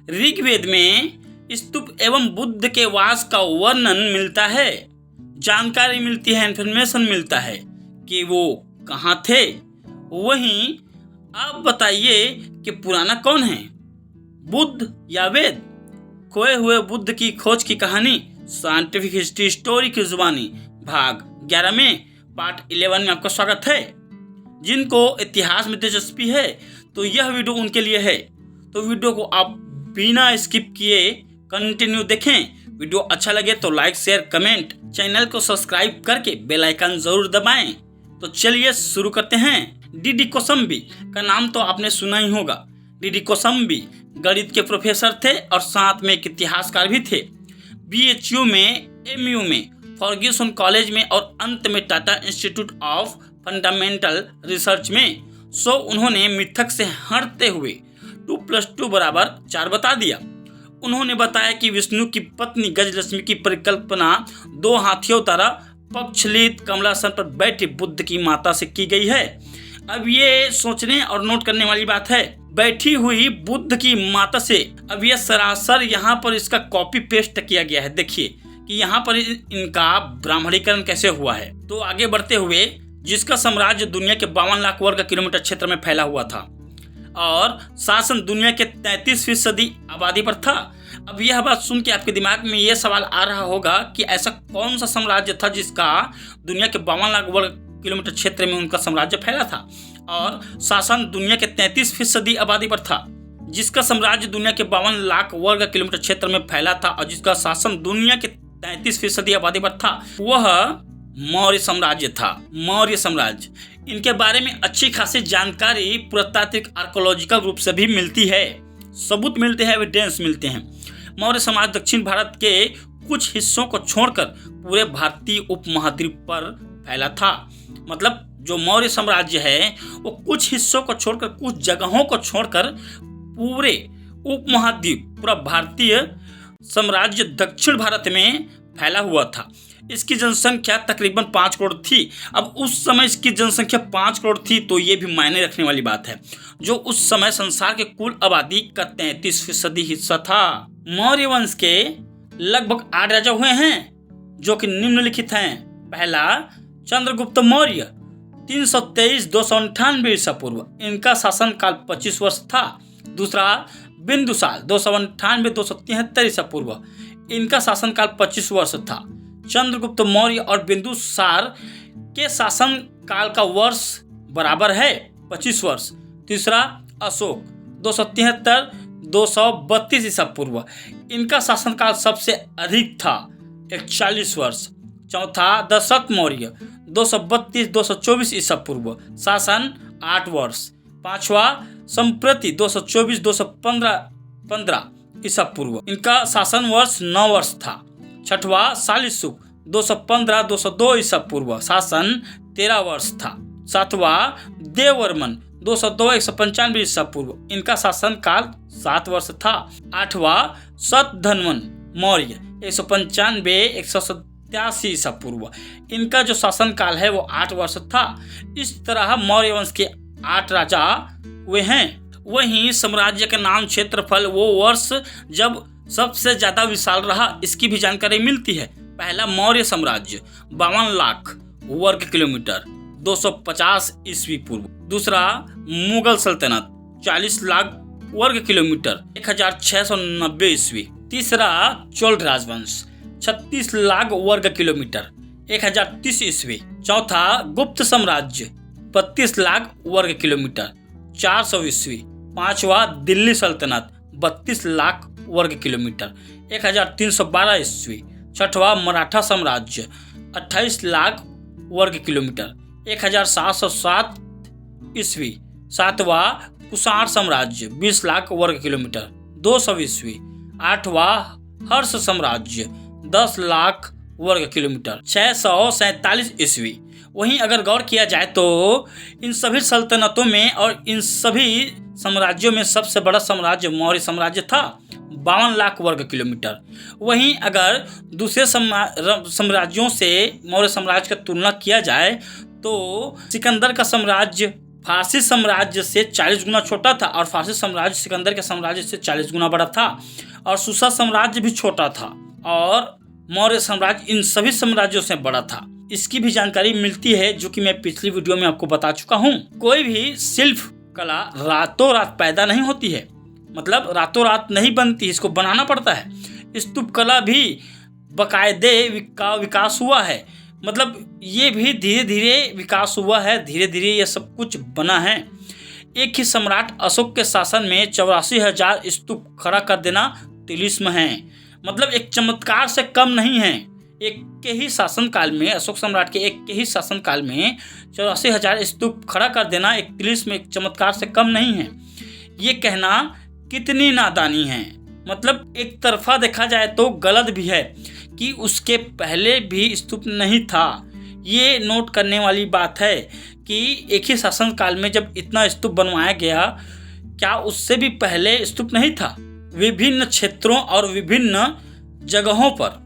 ऋग्वेद में स्तूप एवं बुद्ध के वास का वर्णन मिलता है। जानकारी मिलती है, इन्फॉर्मेशन मिलता है कि वो कहाँ थे। वहीं आप बताइए कि पुराना कौन है, बुद्ध या वेद? खोए हुए बुद्ध की खोज की कहानी, साइंटिफिक हिस्ट्री स्टोरी की जुबानी, भाग 11 में पार्ट 11 में आपका स्वागत है। जिनको इतिहास में दिलचस्पी है तो यह वीडियो उनके लिए है। तो वीडियो को आप बिना स्किप किए कंटिन्यू देखें। वीडियो अच्छा लगे तो लाइक शेयर कमेंट, चैनल को सब्सक्राइब करके बेल आइकन जरूर दबाएं। तो चलिए शुरू करते हैं। डीडी कोसंबी का नाम तो आपने सुना ही होगा। डीडी कोसंबी गणित के प्रोफेसर थे और साथ में एक इतिहासकार भी थे। बीएचयू में, एमयू में, फर्ग्यूसन कॉलेज में और अंत में Tata institute of fundamental research में। उन्होंने मिथक से हटते हुए 2+2 = 4 बता दिया। उन्होंने बताया कि विष्णु की पत्नी गजलक्ष्मी की परिकल्पना 2 हाथियों द्वारा पक्षलित कमलासन पर बैठे बुद्ध की माता से की गई है। अब ये सोचने और नोट करने वाली बात है, बैठी हुई बुद्ध की माता से। अब ये सरासर यहाँ पर इसका कॉपी पेस्ट किया गया है। देखिए कि यहाँ पर इनका ब्राह्मणीकरण कैसे हुआ है। तो आगे बढ़ते हुए, जिसका साम्राज्य दुनिया के 52 लाख वर्ग किलोमीटर क्षेत्र में फैला हुआ था और शासन दुनिया के 33% आबादी पर था। अब यह बात सुन के आपके दिमाग में यह सवाल आ रहा होगा कि ऐसा कौन सा साम्राज्य था जिसका दुनिया के 52 लाख वर्ग किलोमीटर क्षेत्र में उनका साम्राज्य फैला था और शासन दुनिया के 33% आबादी पर था। जिसका साम्राज्य दुनिया के 52 लाख वर्ग किलोमीटर क्षेत्र में फैला था और जिसका शासन दुनिया के 33% आबादी पर था, वह मौर्य साम्राज्य था। मौर्य साम्राज्य, इनके बारे में अच्छी खासी जानकारी पुरातात्विक आर्कोलॉजिकल रूप से भी मिलती है। सबूत मिलते हैं, एविडेंस मिलते हैं। मौर्य समाज दक्षिण भारत के कुछ हिस्सों को छोड़कर पूरे भारतीय उपमहाद्वीप पर फैला था। मतलब जो मौर्य साम्राज्य है वो कुछ हिस्सों को छोड़कर, कुछ जगहों को छोड़कर पूरे उपमहाद्वीप, पूरा भारतीय साम्राज्य दक्षिण भारत में फैला हुआ था। इसकी जनसंख्या तकरीबन 5 करोड़ थी। अब उस समय इसकी जनसंख्या 5 करोड़ थी तो ये भी मायने रखने वाली बात है, जो उस समय संसार के कुल आबादी का 33% हिस्सा था। मौर्य वंश के लगभग 8 राजा हुए हैं जो कि निम्नलिखित हैं। पहला, चंद्रगुप्त मौर्य 323-298 ईसा पूर्व, इनका शासनकाल 25 वर्ष था। दूसरा, बिंदुसार 298-273 ईसा पूर्व, इनका शासनकाल 25 वर्ष था। चंद्रगुप्त मौर्य और बिंदुसार के शासन काल का वर्ष बराबर है 25 वर्ष। तीसरा, अशोक 273-232 ईसा पूर्व, इनका शासनकाल सबसे अधिक था 41 वर्ष। चौथा, दशरथ मौर्य 232-224 ईसा पूर्व, शासन 8 वर्ष। पांचवा, संप्रति 224-215 ईसा पूर्व, इनका शासन वर्ष 9 वर्ष था। छठवा, शालिशुक 215-202 ईसा पूर्व, शासन 13 वर्ष था। सातवां, देववर्मन 202-195 ईसा पूर्व, इनका शासन काल 7 वर्ष था। आठवां, शतधन्वन मौर्य 195-187 ईसा पूर्व, इनका जो शासन काल है वो 8 वर्ष था। इस तरह मौर्य वंश के 8 राजा हुए हैं। वहीं साम्राज्य का नाम, क्षेत्रफल, वो वर्ष जब सबसे ज्यादा विशाल रहा, इसकी भी जानकारी मिलती है। पहला, मौर्य साम्राज्य 52 लाख वर्ग किलोमीटर 250 ईस्वी पूर्व। दूसरा, मुगल सल्तनत 40 लाख वर्ग किलोमीटर 1690 ईस्वी। तीसरा, चोल राजवंश 36 लाख वर्ग किलोमीटर 1030 ईस्वी। चौथा, गुप्त साम्राज्य 32 लाख वर्ग किलोमीटर 400 ईस्वी। पांचवा, दिल्ली सल्तनत 32 लाख वर्ग किलोमीटर 1312 ईस्वी। छठवा, मराठा साम्राज्य 28 लाख वर्ग किलोमीटर 1707 ईस्वी। सातवा, कुषाण साम्राज्य 20 लाख वर्ग किलोमीटर 200 ईस्वी। आठवा, हर्ष साम्राज्य 10 लाख वर्ग किलोमीटर 647 ईस्वी। वहीं अगर गौर किया जाए तो इन सभी सल्तनतों में और इन सभी साम्राज्यों में सबसे बड़ा साम्राज्य मौर्य साम्राज्य था, 52 लाख वर्ग किलोमीटर। वहीं अगर दूसरे साम्राज्यों से मौर्य साम्राज्य का तुलना किया जाए तो सिकंदर का साम्राज्य फारसी साम्राज्य से 40 गुना छोटा था और फारसी साम्राज्य सिकंदर के साम्राज्य से 40 गुना बड़ा था, और सुसा साम्राज्य भी छोटा था और मौर्य साम्राज्य इन सभी साम्राज्यों से बड़ा था। इसकी भी जानकारी मिलती है जो कि मैं पिछली वीडियो में आपको बता चुका हूँ। कोई भी शिल्प कला रातों रात पैदा नहीं होती है, मतलब रातों रात नहीं बनती, इसको बनाना पड़ता है। स्तूप कला भी बाकायदे विकास हुआ है, मतलब ये भी धीरे धीरे विकास हुआ है, धीरे धीरे ये सब कुछ बना है। एक ही सम्राट अशोक के शासन में 84,000 स्तूप खड़ा कर देना तिलिस्म है, मतलब एक चमत्कार से कम नहीं है। एक के ही शासन काल में, अशोक सम्राट के एक के ही शासन काल में 84,000 स्तूप खड़ा कर देना एक तिलिस्म, एक चमत्कार से कम नहीं है। ये कहना कितनी नादानी है, मतलब एक तरफा देखा जाए तो गलत भी है कि उसके पहले भी स्तूप नहीं था। ये नोट करने वाली बात है कि एक ही शासन काल में जब इतना स्तूप बनवाया गया, क्या उससे भी पहले स्तूप नहीं था? विभिन्न क्षेत्रों और विभिन्न जगहों पर,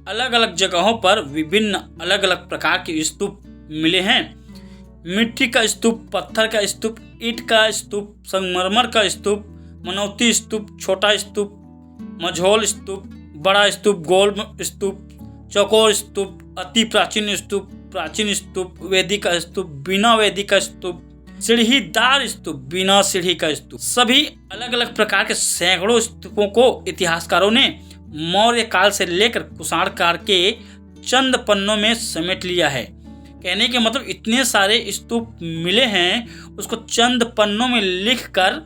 अलग अलग जगहों पर विभिन्न अलग अलग प्रकार के स्तूप मिले हैं। मिट्टी का स्तूप, पत्थर का स्तूप, ईंट का स्तूप, संगमरमर का स्तूप, मनौती स्तूप, छोटा स्तूप, मझोल स्तूप, बड़ा स्तूप, गोल स्तूप, चौकोर स्तूप, अति प्राचीन स्तूप, प्राचीन स्तूप, वैदिक स्तूप, बिना वैदिक स्तूप, सीढ़ीदार स्तूप, बिना सीढ़ी का स्तूप। सभी अलग अलग प्रकार के सैकड़ों स्तूपों को इतिहासकारों ने मौर्य काल से लेकर कुषाण काल के चंद पन्नों में समेट लिया है। कहने के मतलब इतने सारे स्तूप मिले हैं, उसको चंद पन्नों में लिखकर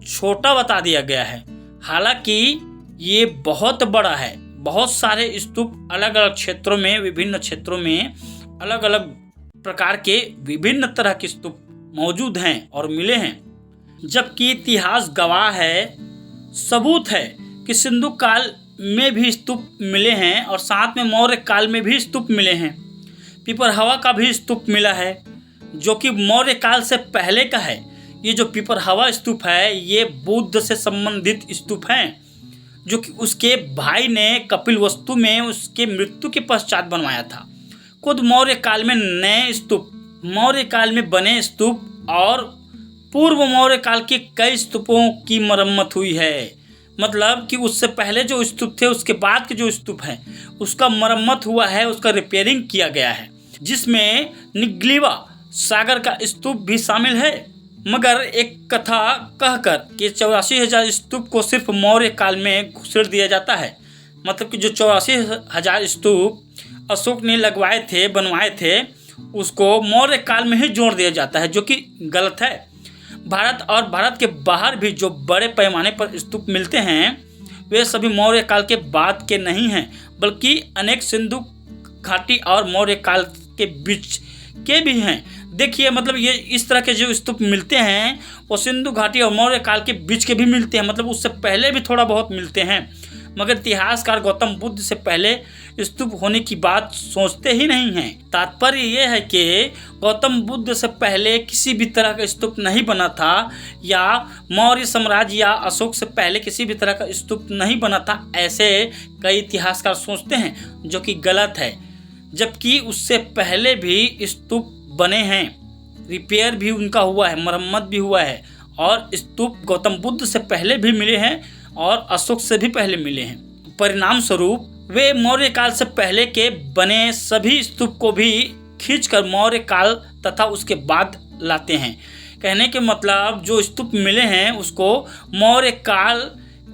छोटा बता दिया गया है। हालांकि ये बहुत बड़ा है। बहुत सारे स्तूप अलग अलग क्षेत्रों में, विभिन्न क्षेत्रों में अलग अलग प्रकार के विभिन्न तरह के स्तूप मौजूद हैं और मिले हैं। जबकि इतिहास गवाह है, सबूत है कि सिंधु काल में भी स्तूप मिले हैं और साथ में मौर्य काल में भी स्तूप मिले हैं। पिपरहवा का भी स्तूप मिला है जो कि मौर्य काल से पहले का है। ये जो पिपरहवा स्तूप है ये बुद्ध से संबंधित स्तूप हैं, जो कि उसके भाई ने कपिलवस्तु में उसके मृत्यु के पश्चात बनवाया था। खुद मौर्य काल में नए स्तूप, मौर्य काल में बने स्तूप और पूर्व मौर्य काल के कई स्तूपों की मरम्मत हुई है। मतलब कि उससे पहले जो स्तूप थे, उसके बाद के जो स्तूप हैं, उसका मरम्मत हुआ है, उसका रिपेयरिंग किया गया है, जिसमें निग्लीवा सागर का स्तूप भी शामिल है। मगर एक कथा कहकर कि 84,000 स्तूप को सिर्फ मौर्य काल में घुसेड़ दिया जाता है। मतलब कि जो 84,000 स्तूप अशोक ने लगवाए थे, बनवाए थे, उसको मौर्य काल में ही जोड़ दिया जाता है, जो कि गलत है। भारत और भारत के बाहर भी जो बड़े पैमाने पर स्तूप मिलते हैं वे सभी मौर्य काल के बाद के नहीं हैं, बल्कि अनेक सिंधु घाटी और मौर्य काल के बीच के भी हैं। देखिए, मतलब ये इस तरह के जो स्तूप मिलते हैं वो सिंधु घाटी और मौर्य काल के बीच के भी मिलते हैं, मतलब उससे पहले भी थोड़ा बहुत मिलते हैं। मगर इतिहासकार गौतम बुद्ध से पहले स्तूप होने की बात सोचते ही नहीं हैं। तात्पर्य यह है कि गौतम बुद्ध से पहले किसी भी तरह का स्तूप नहीं बना था, या मौर्य साम्राज्य या अशोक से पहले किसी भी तरह का स्तूप नहीं बना था, ऐसे कई इतिहासकार सोचते हैं, जो कि गलत है। जबकि उससे पहले भी स्तूप बने हैं, रिपेयर भी उनका हुआ है, मरम्मत भी हुआ है, और स्तूप गौतम बुद्ध से पहले भी मिले हैं और अशोक से भी पहले मिले हैं। परिणाम स्वरूप वे मौर्य काल से पहले के बने सभी स्तूप को भी खींचकर मौर्य काल तथा उसके बाद लाते हैं। कहने के मतलब जो स्तूप मिले हैं उसको मौर्य काल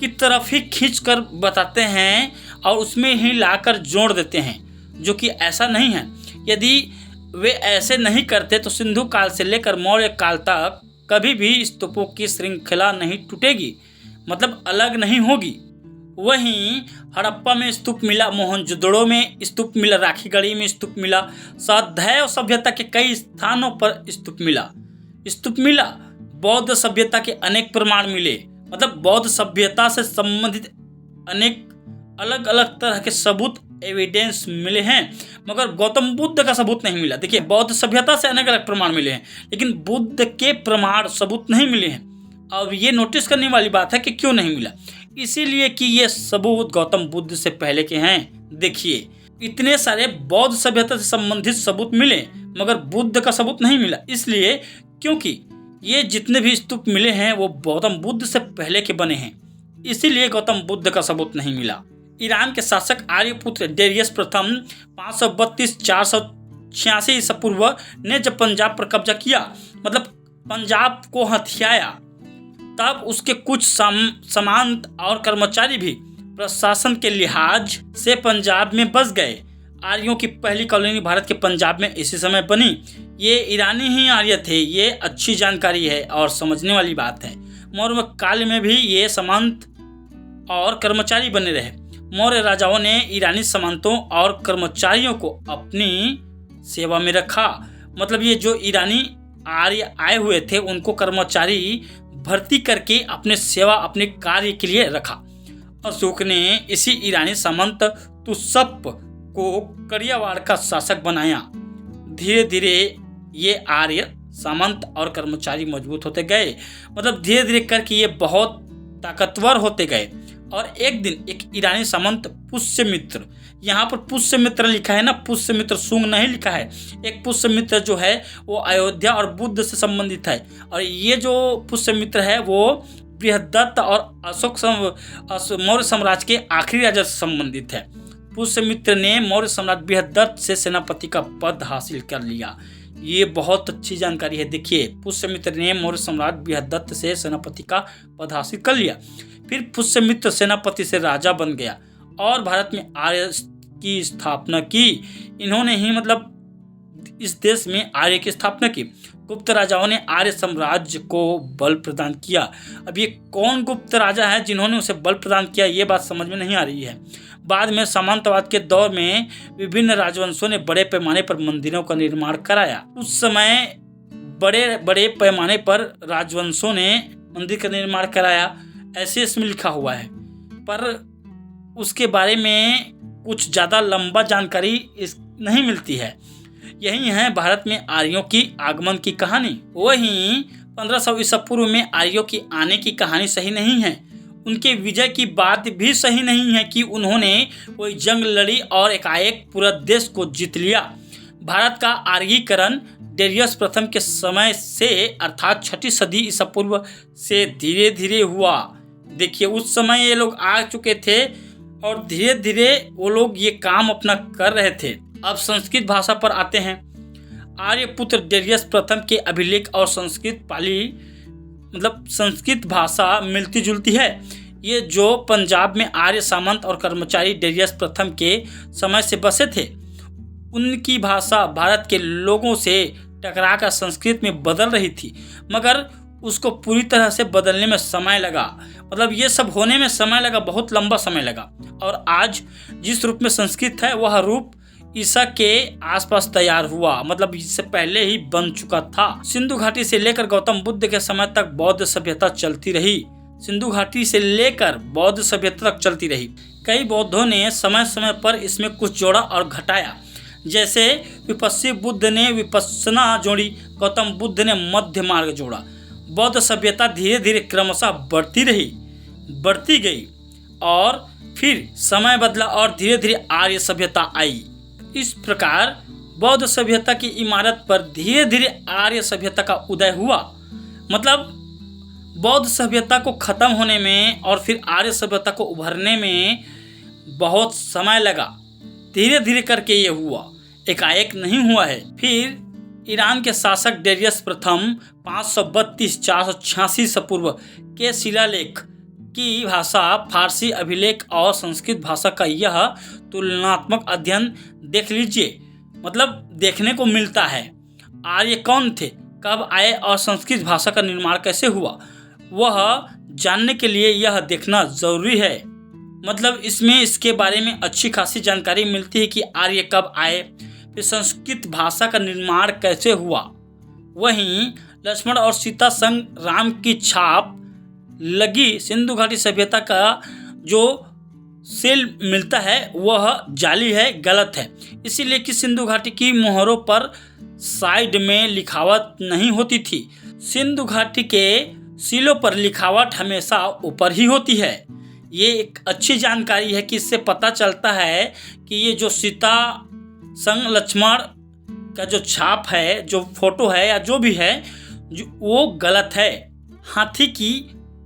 की तरफ ही खींचकर बताते हैं और उसमें ही लाकर जोड़ देते हैं, जो कि ऐसा नहीं है। यदि वे ऐसे नहीं करते तो सिंधु काल से लेकर मौर्य काल तक कभी भी स्तूपों की श्रृंखला नहीं टूटेगी, मतलब अलग नहीं होगी। वहीं हड़प्पा में स्तूप मिला, मोहनजोदड़ो में स्तूप मिला, राखीगढ़ी में स्तूप मिला, सदैव सभ्यता के कई स्थानों पर स्तूप मिला। बौद्ध सभ्यता के अनेक प्रमाण मिले, मतलब बौद्ध सभ्यता से संबंधित अनेक अलग अलग तरह के सबूत, एविडेंस मिले हैं, मगर गौतम बुद्ध का सबूत नहीं मिला। देखिए, बौद्ध सभ्यता से अनेक अलग प्रमाण मिले हैं, लेकिन बुद्ध के प्रमाण सबूत नहीं मिले हैं। अब ये नोटिस करने वाली बात है कि क्यों नहीं मिला, इसीलिए कि ये सबूत गौतम बुद्ध से पहले के हैं। देखिए, इतने सारे बौद्ध सभ्यता से संबंधित सबूत मिले, मगर बुद्ध का सबूत नहीं मिला, इसलिए क्योंकि ये जितने भी स्तूप मिले हैं वो गौतम बुद्ध से पहले के बने हैं, इसीलिए गौतम बुद्ध का सबूत नहीं मिला। ईरान के शासक आर्यपुत्र डेरियस प्रथम 532-486 ईसा पूर्व ने जब पंजाब पर कब्जा किया, मतलब पंजाब को हथियाया, तब उसके कुछ सामंत और कर्मचारी भी प्रशासन के लिहाज से पंजाब में बस गए। आर्यों की पहली कॉलोनी भारत के पंजाब में इसी समय बनी। ये ईरानी ही आर्य थे, ये अच्छी जानकारी है और समझने वाली बात है। मौर्य काल में भी ये सामंत और कर्मचारी बने रहे। मौर्य राजाओं ने ईरानी सामंतों और कर्मचारियों को अपनी सेवा में रखा, मतलब ये जो ईरानी आर्य आए हुए थे उनको कर्मचारी भर्ती करके अपने सेवा अपने कार्य के लिए रखा। अशोक ने इसी ईरानी सामंत तुसप को करियावाड़ का शासक बनाया। धीरे धीरे ये आर्य सामंत और कर्मचारी मजबूत होते गए, मतलब धीरे धीरे करके ये बहुत ताकतवर होते गए। और एक दिन एक ईरानी सामंत पुष्यमित्र, यहाँ पर पुष्यमित्र लिखा है ना, पुष्यमित्र सुंग नहीं लिखा है। एक पुष्यमित्र जो है वो अयोध्या और बुद्ध से संबंधित है, और ये जो पुष्यमित्र है वो बृहदत्त और अशोक मौर्य साम्राज्य के आखिरी राजा से संबंधित है। पुष्यमित्र ने मौर्य सम्राट बृहदत्त से सेनापति का पद हासिल कर लिया। ये बहुत अच्छी जानकारी है। देखिए, पुष्यमित्र ने मौर्य सम्राट बृहदत्त से सेनापति का पद हासिल कर लिया। फिर पुष्यमित्र सेनापति से राजा बन गया और भारत में आर्य की स्थापना की। इन्होंने ही मतलब इस देश में आर्य की स्थापना की। गुप्त राजाओं ने आर्य साम्राज्य को बल प्रदान किया। अब ये कौन गुप्त राजा है जिन्होंने उसे बल प्रदान किया, ये बात समझ में नहीं आ रही है। बाद में सामंतवाद के दौर में विभिन्न राजवंशों ने बड़े पैमाने पर मंदिरों का निर्माण कराया। उस समय बड़े बड़े पैमाने पर राजवंशों ने मंदिर का निर्माण कराया, ऐसे इसमें लिखा हुआ है, पर उसके बारे में कुछ ज़्यादा लंबा जानकारी नहीं मिलती है। यही है भारत में आर्यों की आगमन की कहानी। वहीं 1500 ईसा पूर्व में आर्यों की आने की कहानी सही नहीं है। उनके विजय की बात भी सही नहीं है कि उन्होंने कोई जंग लड़ी और एकाएक पूरा देश को जीत लिया। भारत का आर्यीकरण डेरियस प्रथम के समय से अर्थात 6ठी सदी ईसा पूर्व से धीरे धीरे हुआ। देखिए, उस समय ये लोग आ चुके थे और धीरे धीरे वो लोग ये काम अपना कर रहे थे। अब संस्कृत भाषा पर आते हैं। आर्यपुत्र डेरियस प्रथम के अभिलेख और संस्कृत पाली, मतलब संस्कृत भाषा मिलती जुलती है। ये जो पंजाब में आर्य सामंत और कर्मचारी डेरियस प्रथम के समय से बसे थे, उनकी भाषा भारत के लोगों से टकराकर संस्कृत में बदल रही थी, मगर उसको पूरी तरह से बदलने में समय लगा। मतलब ये सब होने में समय लगा, बहुत लंबा समय लगा। और आज जिस रूप में संस्कृत है वह रूप ईसा के आसपास तैयार हुआ, मतलब इससे पहले ही बन चुका था। सिंधु घाटी से लेकर गौतम बुद्ध के समय तक बौद्ध सभ्यता चलती रही। सिंधु घाटी से लेकर बौद्ध सभ्यता तक चलती रही। कई बौद्धों ने समय समय पर इसमें कुछ जोड़ा और घटाया। जैसे विपस्सी बुद्ध ने विपස්සना जोड़ी, गौतम बुद्ध ने मध्य मार्ग जोड़ा। बौद्ध सभ्यता धीरे धीरे क्रमशः बढ़ती गई और फिर समय बदला और धीरे धीरे आर्य सभ्यता आई। इस प्रकार बौद्ध सभ्यता की इमारत पर धीरे धीरे आर्य सभ्यता का उदय हुआ। मतलब बौद्ध सभ्यता को खत्म होने में और फिर आर्य सभ्यता को उभरने में बहुत समय लगा। धीरे धीरे करके ये हुआ, एकाएक नहीं हुआ है। फिर ईरान के शासक डेरियस प्रथम 532-486 ईसा पूर्व के शिलालेख की भाषा फारसी अभिलेख और संस्कृत भाषा का यह तुलनात्मक अध्ययन देख लीजिए, मतलब देखने को मिलता है। आर्य कौन थे, कब आए और संस्कृत भाषा का निर्माण कैसे हुआ, वह जानने के लिए यह देखना जरूरी है। मतलब इसमें इसके बारे में अच्छी खासी जानकारी मिलती है कि आर्य कब आए, फिर संस्कृत भाषा का निर्माण कैसे हुआ। वहीं लक्ष्मण और सीता संग राम की छाप लगी सिंधु घाटी सभ्यता का जो सेल मिलता है वह जाली है, गलत है। इसीलिए कि सिंधु घाटी की मोहरों पर साइड में लिखावट नहीं होती थी। सिंधु घाटी के सीलों पर लिखावट हमेशा ऊपर ही होती है। ये एक अच्छी जानकारी है कि इससे पता चलता है कि ये जो सीता संग लक्ष्मण का जो छाप है, जो फोटो है या जो भी है, जो वो गलत है। हाथी की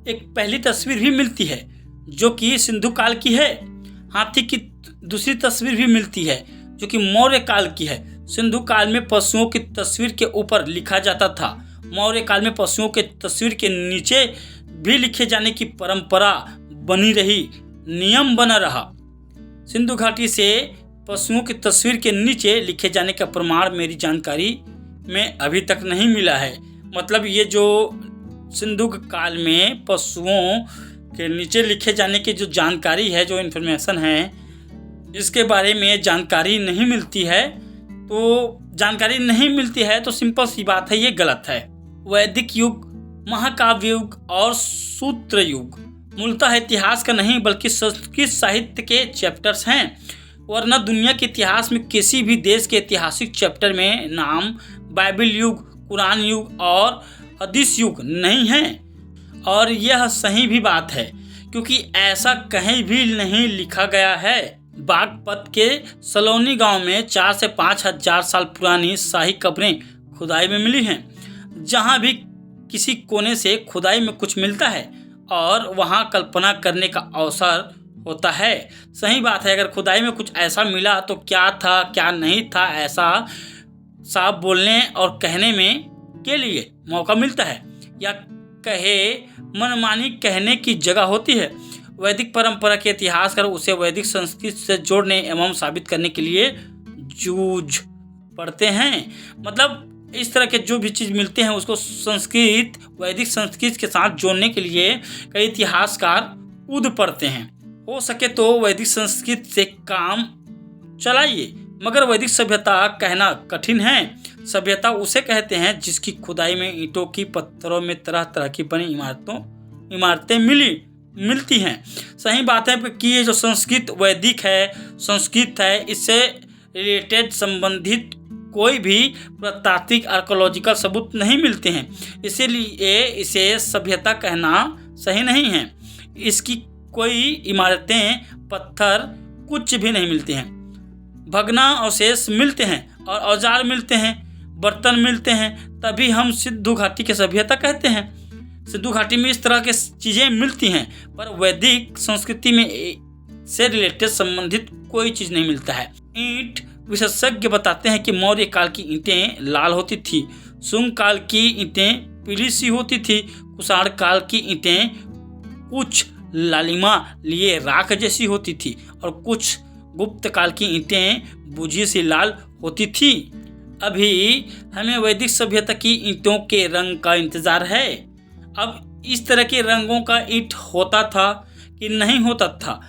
एक पहली तस्वीर भी मिलती है जो कि सिंधु काल की है। हाथी की दूसरी तस्वीर भी मिलती है जो कि मौर्य काल की है। सिंधु काल में पशुओं की तस्वीर के ऊपर लिखा जाता था। मौर्य काल में पशुओं के तस्वीर के नीचे भी लिखे जाने की परंपरा बनी रही, नियम बना रहा। सिंधु घाटी से पशुओं की तस्वीर के नीचे लिखे जाने का प्रमाण मेरी जानकारी में अभी तक नहीं मिला है। मतलब ये जो सिंधु काल में पशुओं के नीचे लिखे जाने की जो जानकारी है, जो इन्फॉर्मेशन है, इसके बारे में जानकारी नहीं मिलती है। तो सिंपल सी बात है, ये गलत है। वैदिक युग, महाकाव्य युग और सूत्र युग मूलतः इतिहास का नहीं बल्कि संस्कृत साहित्य के चैप्टर्स हैं, वरना दुनिया के इतिहास में किसी भी देश के ऐतिहासिक चैप्टर में नाम बाइबल युग, कुरान युग और हदीस युग नहीं है। और यह सही भी बात है क्योंकि ऐसा कहीं भी नहीं लिखा गया है। बागपत के सलोनी गांव में 4 से 5 हजार साल पुरानी शाही कब्रें खुदाई में मिली हैं। जहां भी किसी कोने से खुदाई में कुछ मिलता है और वहां कल्पना करने का अवसर होता है। सही बात है, अगर खुदाई में कुछ ऐसा मिला तो क्या था क्या नहीं था, ऐसा साफ बोलने और कहने में के लिए मौका मिलता है, या कहे मनमानी कहने की जगह होती है। वैदिक परंपरा के इतिहासकार उसे वैदिक संस्कृत से जोड़ने एवं साबित करने के लिए जूझ पड़ते हैं। मतलब इस तरह के जो भी चीज़ मिलते हैं उसको वैदिक संस्कृत के साथ जोड़ने के लिए कई इतिहासकार कूद पड़ते हैं। हो सके तो वैदिक संस्कृत से काम चलाइए, मगर वैदिक सभ्यता कहना कठिन है। सभ्यता उसे कहते हैं जिसकी खुदाई में ईंटों की, पत्थरों में तरह तरह की बनी इमारतें मिलती हैं। सही बात है कि ये जो संस्कृत है, इससे रिलेटेड संबंधित कोई भी प्रत्यात्विक आर्कोलॉजिकल सबूत नहीं मिलते हैं, इसीलिए इसे सभ्यता कहना सही नहीं है। इसकी कोई इमारतें, पत्थर कुछ भी नहीं मिलते हैं। भगना अवशेष मिलते हैं और औजार मिलते हैं, बर्तन मिलते हैं, तभी हम सिंधु घाटी की सभ्यता कहते हैं। सिंधु घाटी में इस तरह की चीज़ें मिलती हैं, पर वैदिक संस्कृति में से रिलेटेड संबंधित कोई चीज़ नहीं मिलता है। ईंट विशेषज्ञ बताते हैं कि मौर्य काल की ईंटें लाल होती थी, शुंग काल की ईंटें पीली सी होती थी, कुषाण काल की ईंटें कुछ लालिमा लिए राख जैसी होती थी और कुछ गुप्त काल की ईंटें बुझी सी लाल होती थी। अभी हमें वैदिक सभ्यता की ईंटों के रंग का इंतजार है। अब इस तरह के रंगों का ईंट होता था कि नहीं होता था,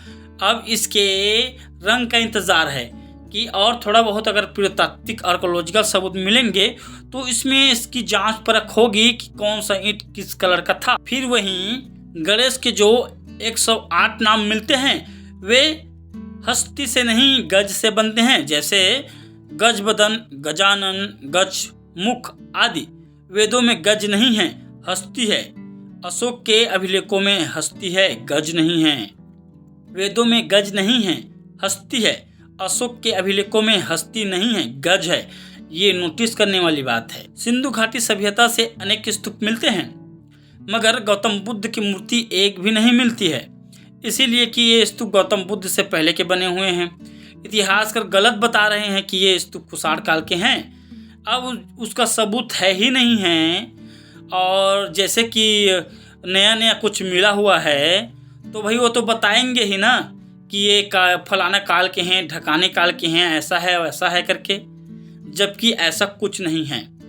अब इसके रंग का इंतजार है कि और थोड़ा बहुत अगर पुरातात्विक आर्कोलॉजिकल सबूत मिलेंगे तो इसमें इसकी जांच परख होगी कि कौन सा ईंट किस कलर का था। फिर वहीं गणेश के जो 108 नाम मिलते हैं वे हस्ती से नहीं गज से बनते हैं, जैसे गज बदन, गजानन, गज मुख आदि। वेदों में गज नहीं है, हस्ती है। अशोक के अभिलेखों में हस्ती है, गज नहीं है। वेदों में गज नहीं है, हस्ती है। अशोक के अभिलेखों में हस्ती नहीं है, गज है। ये नोटिस करने वाली बात है। सिंधु घाटी सभ्यता से अनेक स्तूप मिलते हैं, मगर गौतम बुद्ध की मूर्ति एक भी नहीं मिलती है, इसीलिए कि ये स्तूप गौतम बुद्ध से पहले के बने हुए हैं। इतिहासकार गलत बता रहे हैं कि ये स्तूप कुषाण काल के हैं। अब उसका सबूत है ही नहीं है, और जैसे कि नया कुछ मिला हुआ है तो भाई वो तो बताएंगे ही ना कि ये फलाना काल के हैं, ढकाने काल के हैं, ऐसा है वैसा है करके, जबकि ऐसा कुछ नहीं है।